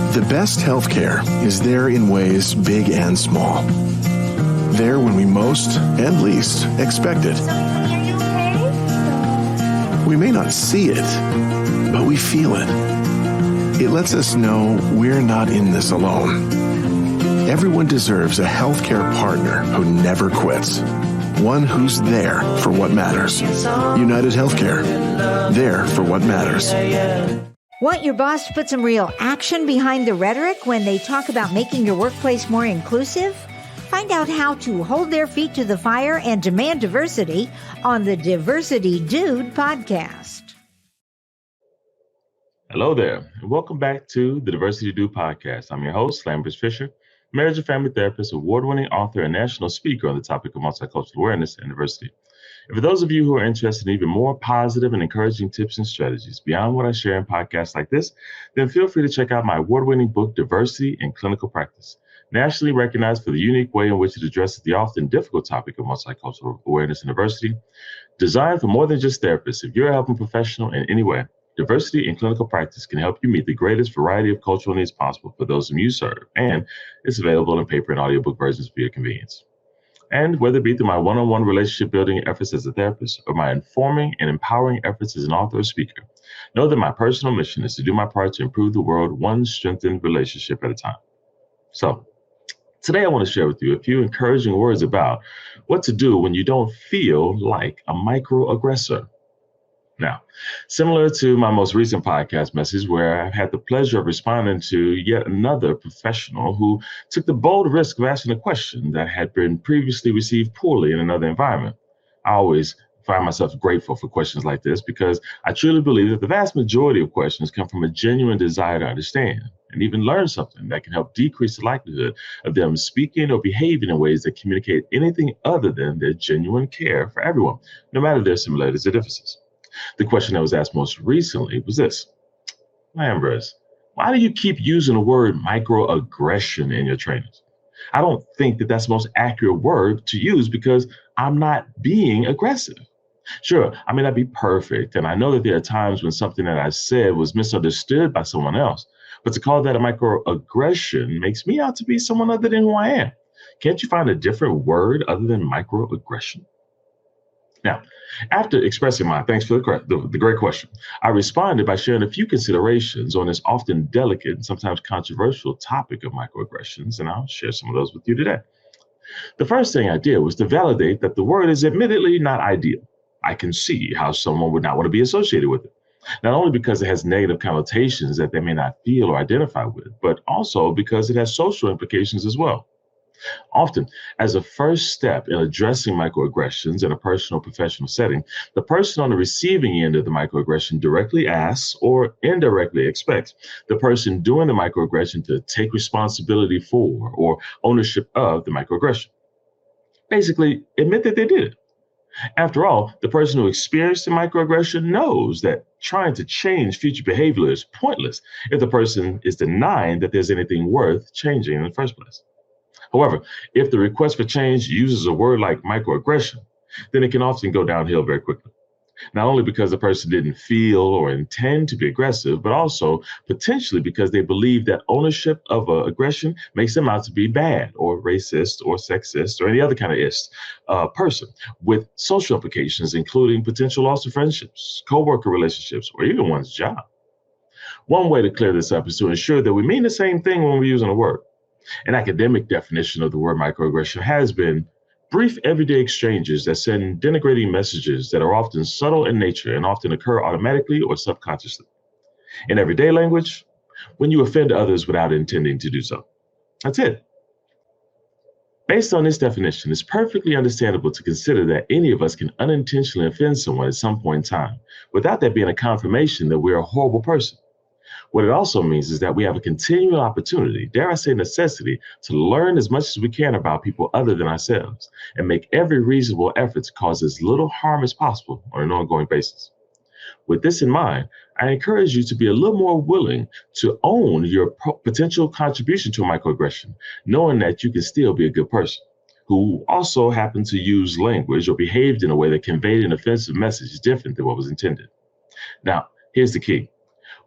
The best healthcare is there in ways big and small. There when we most and least expect it. Are you okay? We may not see it, but we feel it. It lets us know we're not in this alone. Everyone deserves a healthcare partner who never quits. One who's there for what matters. United Healthcare. There for what matters. Want your boss to put some real action behind the rhetoric when they talk about making your workplace more inclusive? Find out how to hold their feet to the fire and demand diversity on the Diversity Dude podcast. Hello there, and welcome back to the Diversity Dude podcast. I'm your host, Lambert Fisher, marriage and family therapist, award-winning author, and national speaker on the topic of multicultural awareness and diversity. And for those of you who are interested in even more positive and encouraging tips and strategies beyond what I share in podcasts like this, then feel free to check out my award-winning book, Diversity in Clinical Practice, nationally recognized for the unique way in which it addresses the often difficult topic of multicultural awareness and diversity. Designed for more than just therapists, if you're a helping professional in any way, Diversity in Clinical Practice can help you meet the greatest variety of cultural needs possible for those whom you serve, and it's available in paper and audiobook versions for your convenience. And whether it be through my one-on-one relationship building efforts as a therapist or my informing and empowering efforts as an author or speaker, know that my personal mission is to do my part to improve the world one strengthened relationship at a time. So, today I want to share with you a few encouraging words about what to do when you don't feel like a micro-aggressor. Now, similar to my most recent podcast message where I've had the pleasure of responding to yet another professional who took the bold risk of asking a question that had been previously received poorly in another environment. I always find myself grateful for questions like this because I truly believe that the vast majority of questions come from a genuine desire to understand and even learn something that can help decrease the likelihood of them speaking or behaving in ways that communicate anything other than their genuine care for everyone, no matter their similarities or differences. The question that was asked most recently was this: Lambers, why do you keep using the word microaggression in your trainings? I don't think that that's the most accurate word to use because I'm not being aggressive. Sure, I may not be perfect, and I know that there are times when something that I said was misunderstood by someone else, but to call that a microaggression makes me out to be someone other than who I am. Can't you find a different word other than microaggression? Now, after expressing my thanks for the great question, I responded by sharing a few considerations on this often delicate and sometimes controversial topic of microaggressions, and I'll share some of those with you today. The first thing I did was to validate that the word is admittedly not ideal. I can see how someone would not want to be associated with it, not only because it has negative connotations that they may not feel or identify with, but also because it has social implications as well. Often, as a first step in addressing microaggressions in a personal or professional setting, the person on the receiving end of the microaggression directly asks or indirectly expects the person doing the microaggression to take responsibility for or ownership of the microaggression. Basically, admit that they did it. After all, the person who experienced the microaggression knows that trying to change future behavior is pointless if the person is denying that there's anything worth changing in the first place. However, if the request for change uses a word like microaggression, then it can often go downhill very quickly. Not only because the person didn't feel or intend to be aggressive, but also potentially because they believe that ownership of aggression makes them out to be bad or racist or sexist or any other kind of person with social implications, including potential loss of friendships, co-worker relationships, or even one's job. One way to clear this up is to ensure that we mean the same thing when we're using a word. An academic definition of the word microaggression has been brief everyday exchanges that send denigrating messages that are often subtle in nature and often occur automatically or subconsciously. In everyday language, when you offend others without intending to do so. That's it. Based on this definition, it's perfectly understandable to consider that any of us can unintentionally offend someone at some point in time, without that being a confirmation that we're a horrible person. What it also means is that we have a continual opportunity, dare I say necessity, to learn as much as we can about people other than ourselves and make every reasonable effort to cause as little harm as possible on an ongoing basis. With this in mind, I encourage you to be a little more willing to own your potential contribution to a microaggression, knowing that you can still be a good person who also happened to use language or behaved in a way that conveyed an offensive message different than what was intended. Now, here's the key.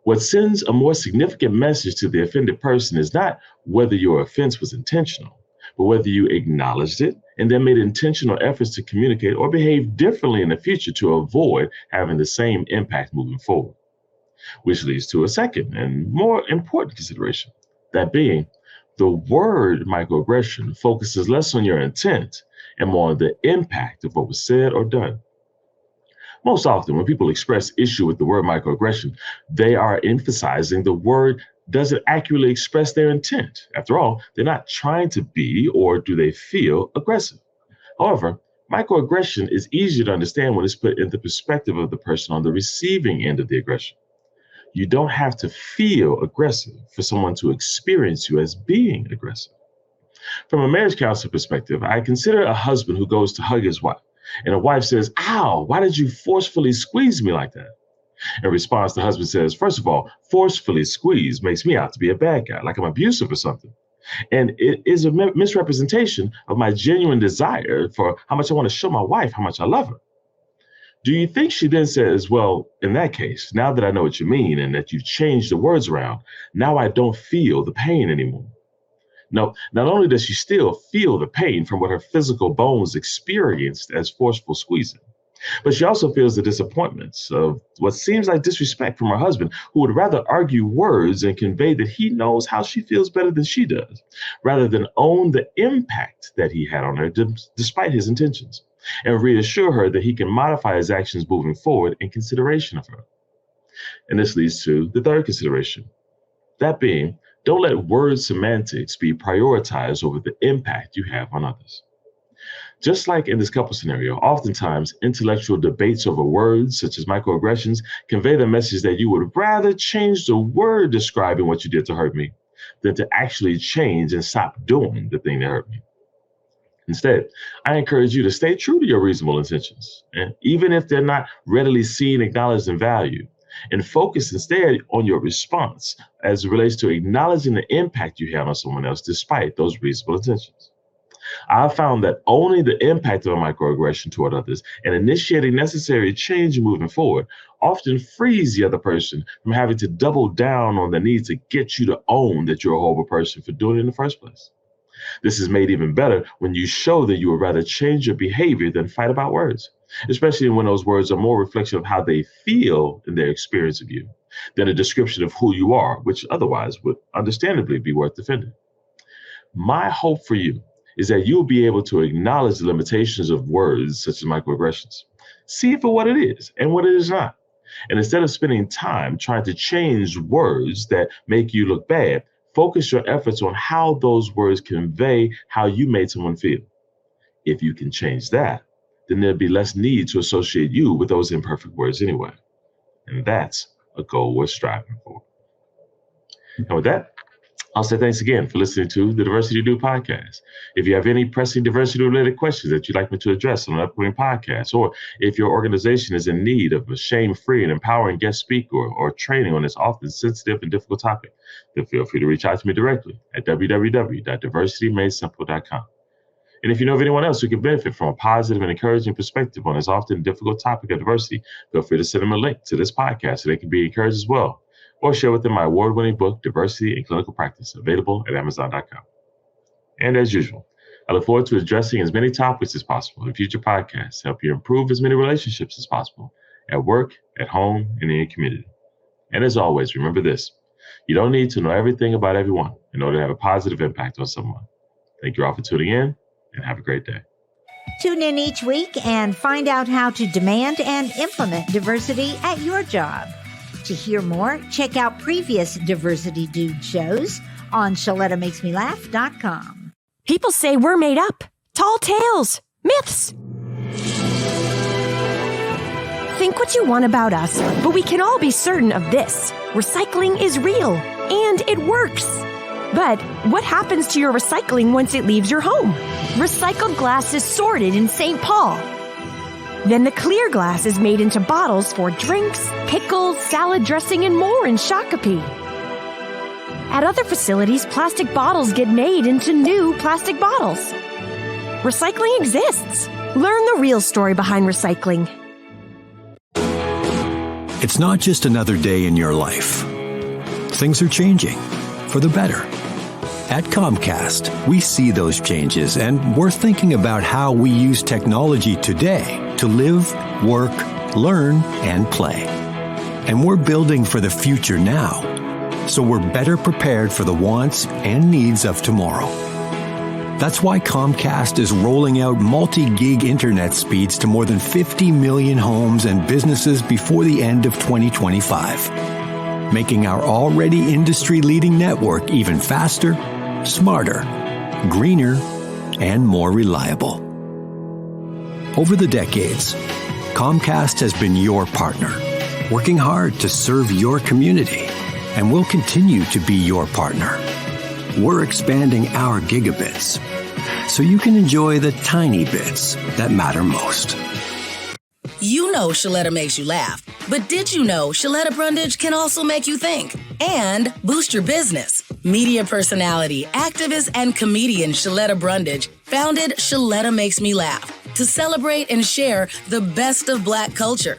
What sends a more significant message to the offended person is not whether your offense was intentional, but whether you acknowledged it and then made intentional efforts to communicate or behave differently in the future to avoid having the same impact moving forward. Which leads to a second and more important consideration, that being the word microaggression focuses less on your intent and more on the impact of what was said or done. Most often, when people express issue with the word microaggression, they are emphasizing the word doesn't accurately express their intent. After all, they're not trying to be or do they feel aggressive. However, microaggression is easier to understand when it's put in the perspective of the person on the receiving end of the aggression. You don't have to feel aggressive for someone to experience you as being aggressive. From a marriage counselor perspective, I consider a husband who goes to hug his wife, and a wife says, "Ow, why did you forcefully squeeze me like that?" In response, the husband says, "First of all, forcefully squeeze makes me out to be a bad guy, like I'm abusive or something. And it is a misrepresentation of my genuine desire for how much I want to show my wife how much I love her." Do you think she then says, "Well, in that case, now that I know what you mean and that you've changed the words around, now I don't feel the pain anymore"? No, not only does she still feel the pain from what her physical bones experienced as forceful squeezing, but she also feels the disappointments of what seems like disrespect from her husband, who would rather argue words and convey that he knows how she feels better than she does, rather than own the impact that he had on her despite his intentions, and reassure her that he can modify his actions moving forward in consideration of her. And this leads to the third consideration, that being, don't let word semantics be prioritized over the impact you have on others. Just like in this couple scenario, oftentimes intellectual debates over words, such as microaggressions, convey the message that you would rather change the word describing what you did to hurt me than to actually change and stop doing the thing that hurt me. Instead, I encourage you to stay true to your reasonable intentions, and even if they're not readily seen, acknowledged, and valued, and focus instead on your response as it relates to acknowledging the impact you have on someone else despite those reasonable intentions. I've found that owning the impact of a microaggression toward others and initiating necessary change moving forward often frees the other person from having to double down on the need to get you to own that you're a horrible person for doing it in the first place. This is made even better when you show that you would rather change your behavior than fight about words, especially when those words are more a reflection of how they feel in their experience of you than a description of who you are, which otherwise would understandably be worth defending. My hope for you is that you'll be able to acknowledge the limitations of words such as microaggressions, see it for what it is and what it is not. And instead of spending time trying to change words that make you look bad, focus your efforts on how those words convey how you made someone feel. If you can change that, then there'll be less need to associate you with those imperfect words anyway. And that's a goal worth striving for. And with that, I'll say thanks again for listening to the Diversity Do podcast. If you have any pressing diversity-related questions that you'd like me to address on an upcoming podcast, or if your organization is in need of a shame-free and empowering guest speaker or training on this often sensitive and difficult topic, then feel free to reach out to me directly at www.diversitymadesimple.com. And if you know of anyone else who can benefit from a positive and encouraging perspective on this often difficult topic of diversity, feel free to send them a link to this podcast so they can be encouraged as well. Or share with them my award-winning book, Diversity in Clinical Practice, available at Amazon.com. And as usual, I look forward to addressing as many topics as possible in future podcasts to help you improve as many relationships as possible at work, at home, and in your community. And as always, remember this: you don't need to know everything about everyone in order to have a positive impact on someone. Thank you all for tuning in, and have a great day. Tune in each week and find out how to demand and implement diversity at your job. To hear more, check out previous Diversity Dude shows on ShalettaMakesMeLaugh.com. People say we're made up. Tall tales. Myths. Think what you want about us, but we can all be certain of this. Recycling is real, and it works. But what happens to your recycling once it leaves your home? Recycled glass is sorted in St. Paul. Then the clear glass is made into bottles for drinks, pickles, salad dressing, and more in Shakopee. At other facilities, plastic bottles get made into new plastic bottles. Recycling exists. Learn the real story behind recycling. It's not just another day in your life. things are changing for the better. At Comcast, we see those changes, and we're thinking about how we use technology today to live, work, learn, and play. And we're building for the future now, so we're better prepared for the wants and needs of tomorrow. That's why Comcast is rolling out multi-gig internet speeds to more than 50 million homes and businesses before the end of 2025, making our already industry-leading network even faster, smarter, greener, and more reliable. Over the decades, Comcast has been your partner, working hard to serve your community, and will continue to be your partner. We're expanding our gigabits so you can enjoy the tiny bits that matter most. You know Shaletta makes you laugh, but did you know Shaletta Brundage can also make you think and boost your business? Media personality, activist, and comedian Shaletta Brundage founded Shaletta Makes Me Laugh to celebrate and share the best of Black culture.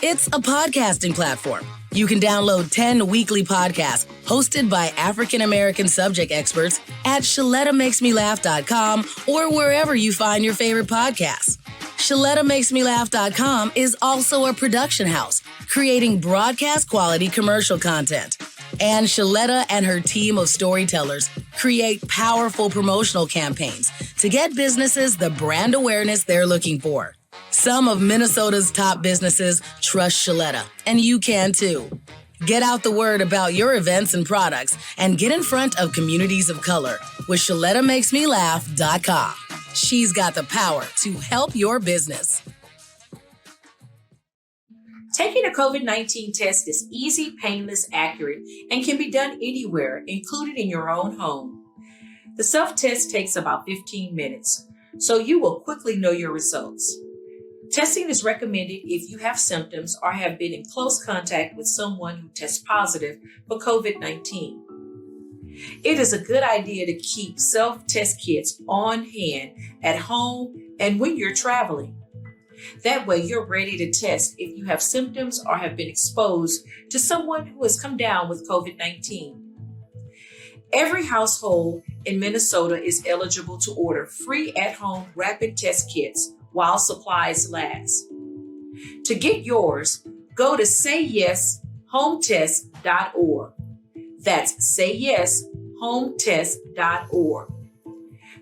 It's a podcasting platform. You can download 10 weekly podcasts hosted by African-American subject experts at ShalettaMakesMeLaugh.com or wherever you find your favorite podcasts. ShalettaMakesMeLaugh.com is also a production house, creating broadcast-quality commercial content. And Shaletta and her team of storytellers create powerful promotional campaigns to get businesses the brand awareness they're looking for. Some of Minnesota's top businesses trust Shaletta, and you can too. Get out the word about your events and products and get in front of communities of color with ShalettaMakesMeLaugh.com. She's got the power to help your business. Taking a COVID-19 test is easy, painless, accurate, and can be done anywhere, including in your own home. The self-test takes about 15 minutes, so you will quickly know your results. Testing is recommended if you have symptoms or have been in close contact with someone who tests positive for COVID-19. It is a good idea to keep self-test kits on hand at home and when you're traveling. That way you're ready to test if you have symptoms or have been exposed to someone who has come down with COVID-19. Every household in Minnesota is eligible to order free at-home rapid test kits while supplies last. To get yours, go to sayyeshometest.org. That's sayyeshometest.org.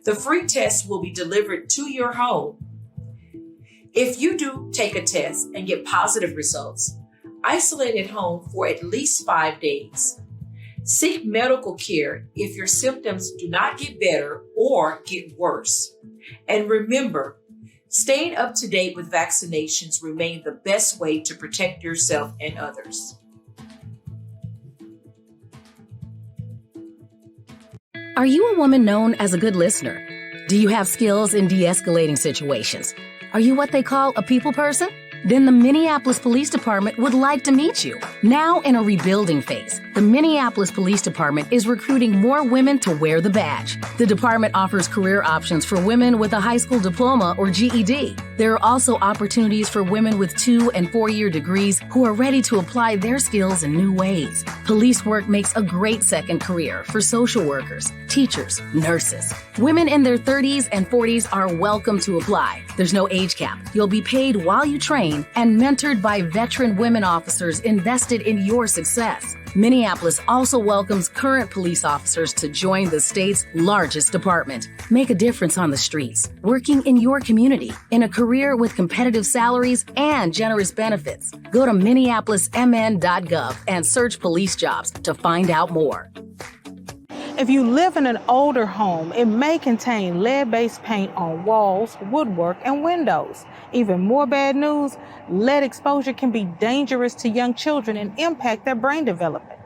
The free test will be delivered to your home. If you do take a test and get positive results, isolate at home for at least 5 days. Seek medical care if your symptoms do not get better or get worse. And remember, staying up to date with vaccinations remain the best way to protect yourself and others. Are you a woman known as a good listener? Do you have skills in de-escalating situations? Are you what they call a people person? Then the Minneapolis Police Department would like to meet you. Now in a rebuilding phase, the Minneapolis Police Department is recruiting more women to wear the badge. The department offers career options for women with a high school diploma or GED. There are also opportunities for women with 2- and 4-year degrees who are ready to apply their skills in new ways. Police work makes a great second career for social workers, teachers, nurses. Women in their 30s and 40s are welcome to apply. There's no age cap. You'll be paid while you train and mentored by veteran women officers invested in your success. Minneapolis also welcomes current police officers to join the state's largest department. Make a difference on the streets, working in your community, in a career with competitive salaries and generous benefits. Go to minneapolismn.gov and search police jobs to find out more. If you live in an older home, it may contain lead-based paint on walls, woodwork, and windows. Even more bad news, lead exposure can be dangerous to young children and impact their brain development.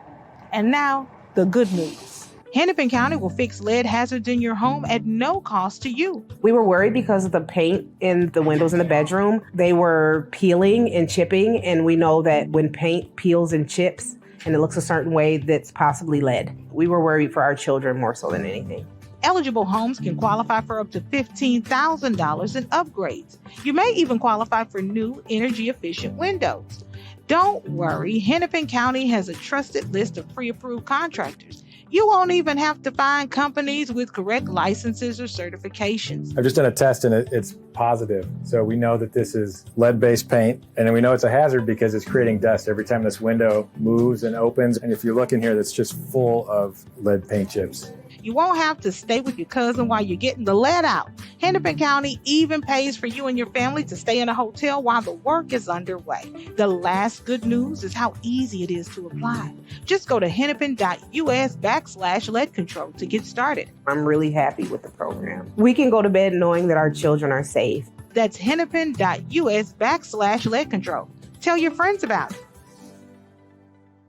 And now, the good news. Hennepin County will fix lead hazards in your home at no cost to you. We were worried because of the paint in the windows in the bedroom. They were peeling and chipping, and we know that when paint peels and chips, and it looks a certain way, that's possibly lead. We were worried for our children more so than anything. Eligible homes can qualify for up to $15,000 in upgrades. You may even qualify for new energy-efficient windows. Don't worry, Hennepin County has a trusted list of pre-approved contractors. You won't even have to find companies with correct licenses or certifications. I've just done a test and it's positive. So we know that this is lead-based paint, and then we know it's a hazard because it's creating dust every time this window moves and opens. And if you look in here, that's just full of lead paint chips. You won't have to stay with your cousin while you're getting the lead out. Hennepin County even pays for you and your family to stay in a hotel while the work is underway. The last good news is how easy it is to apply. Just go to hennepin.us/lead control to get started. I'm really happy with the program. We can go to bed knowing that our children are safe. That's hennepin.us/lead control. Tell your friends about it.